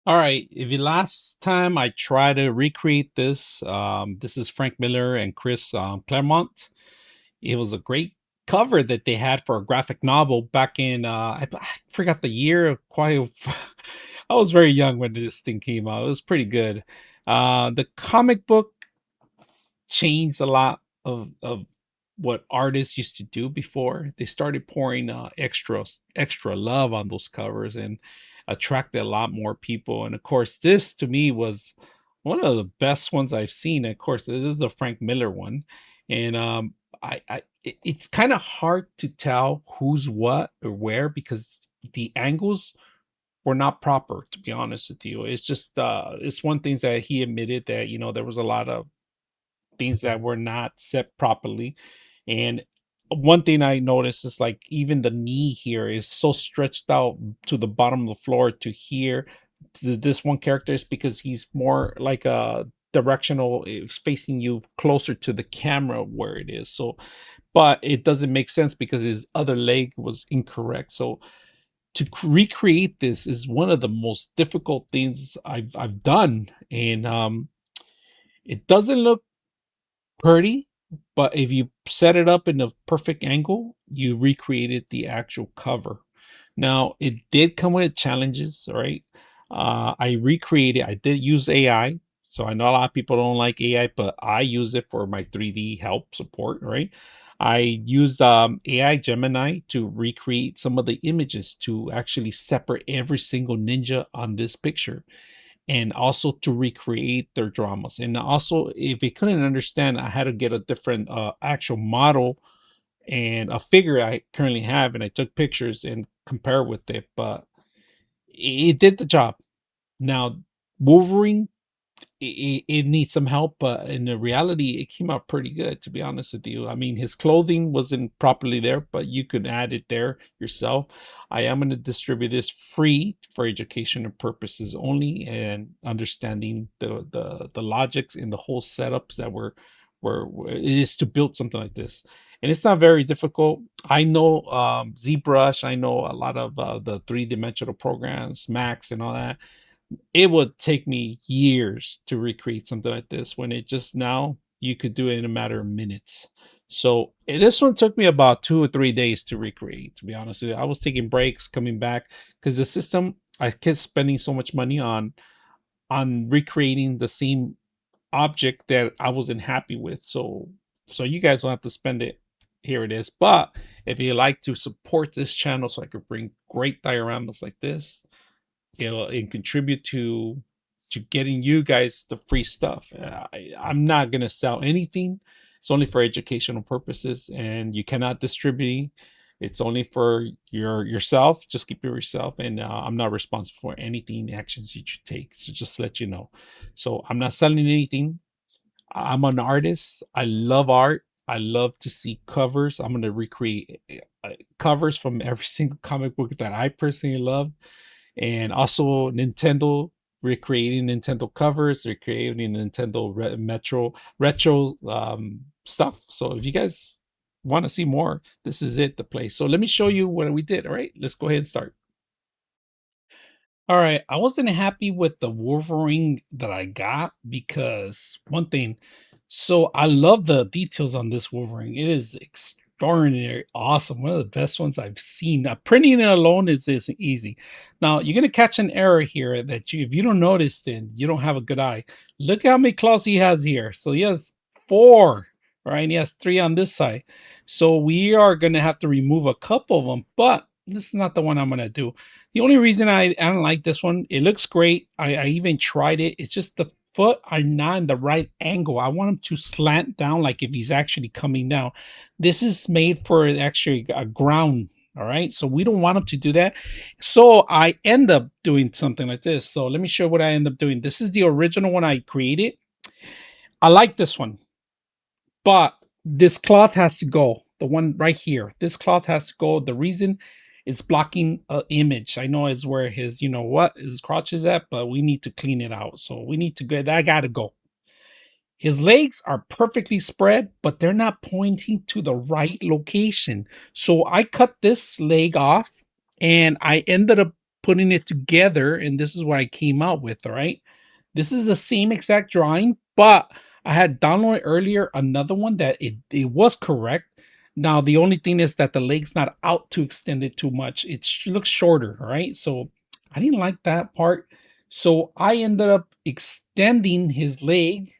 All right. If you last time I tried to recreate this, this is Frank Miller and Chris Claremont. It was a great cover that they had for a graphic novel back in I forgot the year. I was very young when this thing came out. It was pretty good. The comic book changed a lot of what artists used to do before. They started pouring extra love on those covers and attracted a lot more people. And of course, this to me was one of the best ones I've seen. Of course, this is a Frank Miller one, and it's kind of hard to tell who's what or where because the angles were not proper. To be honest with you, it's just it's one thing that he admitted that there was a lot of things that were not set properly. And one thing I noticed is like even the knee here is so stretched out to the bottom of the floor to here. This one character is because he's more like a directional, it's facing you closer to the camera where it is. So, but it doesn't make sense because his other leg was incorrect. So to recreate this is one of the most difficult things I've done, and it doesn't look pretty, but if you set it up in a perfect angle, you recreated the actual cover. Now, it did come with challenges, right? I did use AI. So I know a lot of people don't like AI, but I use it for my 3D help support, right? I used AI Gemini to recreate some of the images to actually separate every single ninja on this picture and also to recreate their dramas. And also, if it couldn't understand, I had to get a different actual model and a figure I currently have, and I took pictures and compare with it. But it did the job. Now, Wolverine, it needs some help, but in the reality, it came out pretty good, to be honest with you. I mean, his clothing wasn't properly there, but you could add it there yourself. I am going to distribute this free for educational purposes only, and understanding the logics in the whole setups that it is to build something like this. And it's not very difficult. I know ZBrush, I know a lot of the three-dimensional programs, Max and all that. It would take me years to recreate something like this when it just now you could do it in a matter of minutes. So this one took me about 2 or 3 days to recreate. To be honest with you, I was taking breaks, coming back because the system I kept spending so much money on recreating the same object that I wasn't happy with. So you guys don't have to spend it. Here it is. But if you like to support this channel so I could bring great dioramas like this, and contribute to getting you guys the free stuff. I'm not gonna sell anything. It's only for educational purposes, and you cannot distribute. It's only for yourself. Just keep it yourself, and I'm not responsible for anything actions you should take. So just to let you know. So I'm not selling anything. I'm an artist. I love art. I love to see covers. I'm gonna recreate covers from every single comic book that I personally love, and also Nintendo, recreating Nintendo covers, recreating Nintendo retro stuff. So if you guys want to see more, this is it, the place. So let me show you what we did. All right, let's go ahead and start. All right, I wasn't happy with the Wolverine that I got because one thing, so I love the details on this Wolverine. It is extraordinary, awesome, one of the best ones I've seen. Now, printing it alone is easy. Now you're gonna catch an error here that if you don't notice, then you don't have a good eye. Look how many claws he has here. So he has four, right? And he has three on this side. So we are gonna have to remove a couple of them, but this is not the one I'm gonna do. The only reason I don't like this one, it looks great. I even tried it. It's just the foot are not in the right angle. I want him to slant down like if he's actually coming down. This is made for actually a ground. All right. So we don't want him to do that. So I end up doing something like this. So let me show what I end up doing. This is the original one I created. I like this one, but this cloth has to go. The one right here, this cloth has to go. The reason it's blocking an image. I know it's where his, his crotch is at, but we need to clean it out. So we need to go. That got to go. His legs are perfectly spread, but they're not pointing to the right location. So I cut this leg off and I ended up putting it together, and this is what I came out with. All right, this is the same exact drawing, but I had downloaded earlier another one that it was correct. Now the only thing is that the leg's not out too extended too much. It looks shorter, all right? So I didn't like that part. So I ended up extending his leg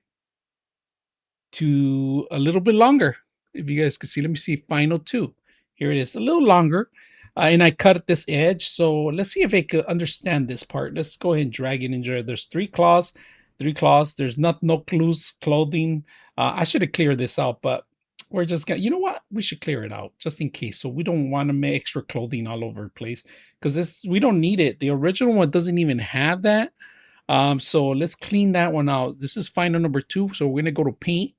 to a little bit longer. If you guys can see, let me see final two. Here it is, a little longer. And I cut at this edge. So let's see if I could understand this part. Let's go ahead and drag it in there. There's three claws, three claws. There's not no loose clothing. I should have cleared this out, but we're just gonna, you know what? We should clear it out just in case. So we don't want to make extra clothing all over the place because this we don't need it. The original one doesn't even have that. So let's clean that one out. This is final number two. So we're gonna go to paint.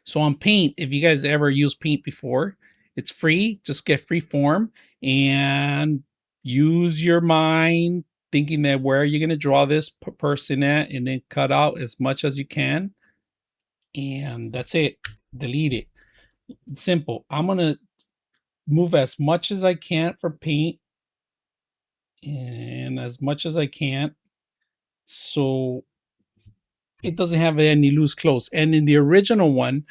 So on Paint, if you guys ever used Paint before, it's free. Just get free form and use your mind thinking that where you're going to draw this person at and then cut out as much as you can. And that's it. Delete it. It's simple. I'm going to move as much as I can for Paint and as much as I can. So it doesn't have any loose clothes. And in the original one,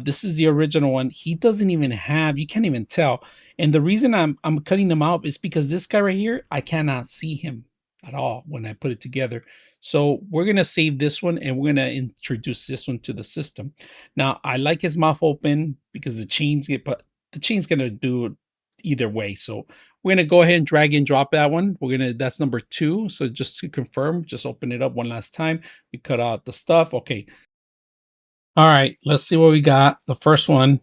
this is the original one. He doesn't even have, you can't even tell. And the reason I'm cutting him out is because this guy right here, I cannot see him at all when I put it together. So we're gonna save this one and we're gonna introduce this one to the system. Now I like his mouth open because the chains get, but the chain's gonna do it either way. So we're gonna go ahead and drag and drop that one. We're gonna, that's number two. So just to confirm, just open it up one last time. We cut out the stuff. Okay. All right, let's see what we got. The first one,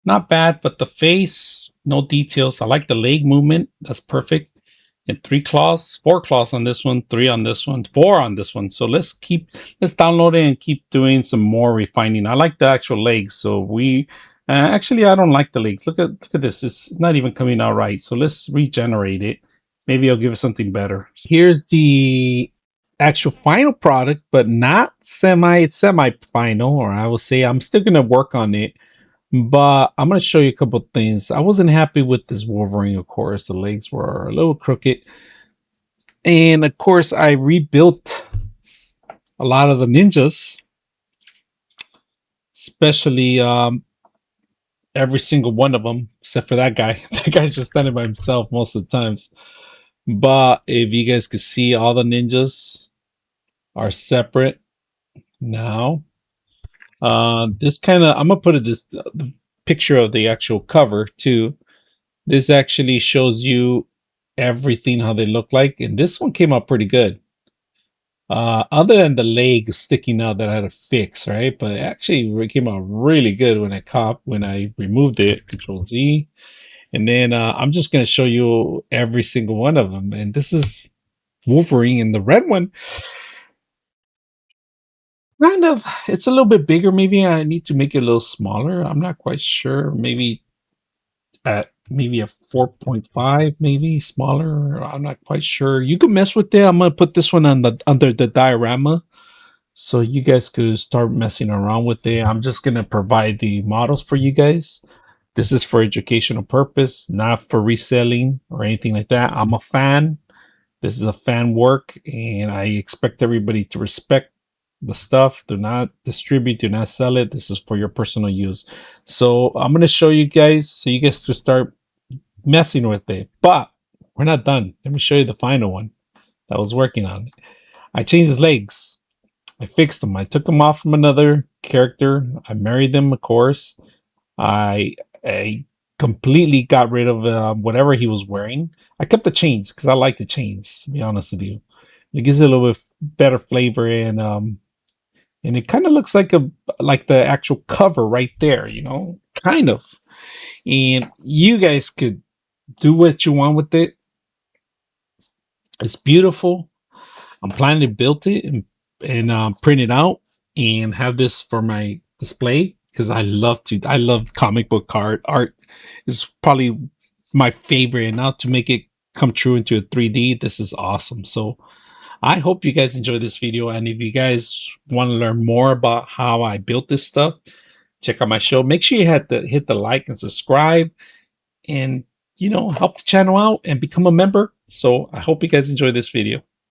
not bad, but the face, no details. I like the leg movement. That's perfect. And three claws, four claws on this one, three on this one, four on this one. So let's download it and keep doing some more refining. I like the actual legs. So we, actually, I don't like the legs. Look at this. It's not even coming out right. So let's regenerate it. Maybe I'll give it something better. Here's the actual final product, but not it's semi final, or I will say I'm still going to work on it. But I'm going to show you a couple of things. I wasn't happy with this Wolverine, of course. The legs were a little crooked. And of course, I rebuilt a lot of the ninjas, especially every single one of them, except for that guy. That guy's just standing by himself most of the times. But if you guys can see, all the ninjas are separate now. This kind of, I'm going to put it this, the picture of the actual cover too. This actually shows you everything, how they look like. And this one came out pretty good. Other than the leg sticking out that I had to fix, right? But actually it came out really good when I removed it, Control Z. And then I'm just going to show you every single one of them. And this is Wolverine, and the red one, kind of, it's a little bit bigger. Maybe I need to make it a little smaller. I'm not quite sure. Maybe at maybe a 4.5, maybe smaller. I'm not quite sure. You can mess with it. I'm gonna put this one on the under the diorama, so you guys could start messing around with it. I'm just gonna provide the models for you guys. This is for educational purpose, not for reselling or anything like that. I'm a fan. This is a fan work, and I expect everybody to respect the stuff. Do not distribute, do not sell it. This is for your personal use. So I'm going to show you guys, so you guys to start messing with it. But we're not done. Let me show you the final one that I was working on. I changed his legs. I fixed them. I took them off from another character. I married them, of course. I completely got rid of whatever he was wearing. I kept the chains because I like the chains, to be honest with you. It gives it a little bit better flavor, and it kind of looks like the actual cover right there, kind of. And you guys could do what you want with it. It's beautiful. I'm planning to build it and print it out and have this for my display because I love comic book art. Is probably my favorite, and now to make it come true into a 3D, this is awesome. So I hope you guys enjoy this video, and if you guys want to learn more about how I built this stuff, check out my show. Make sure you hit the like and subscribe, and help the channel out and become a member. So I hope you guys enjoy this video.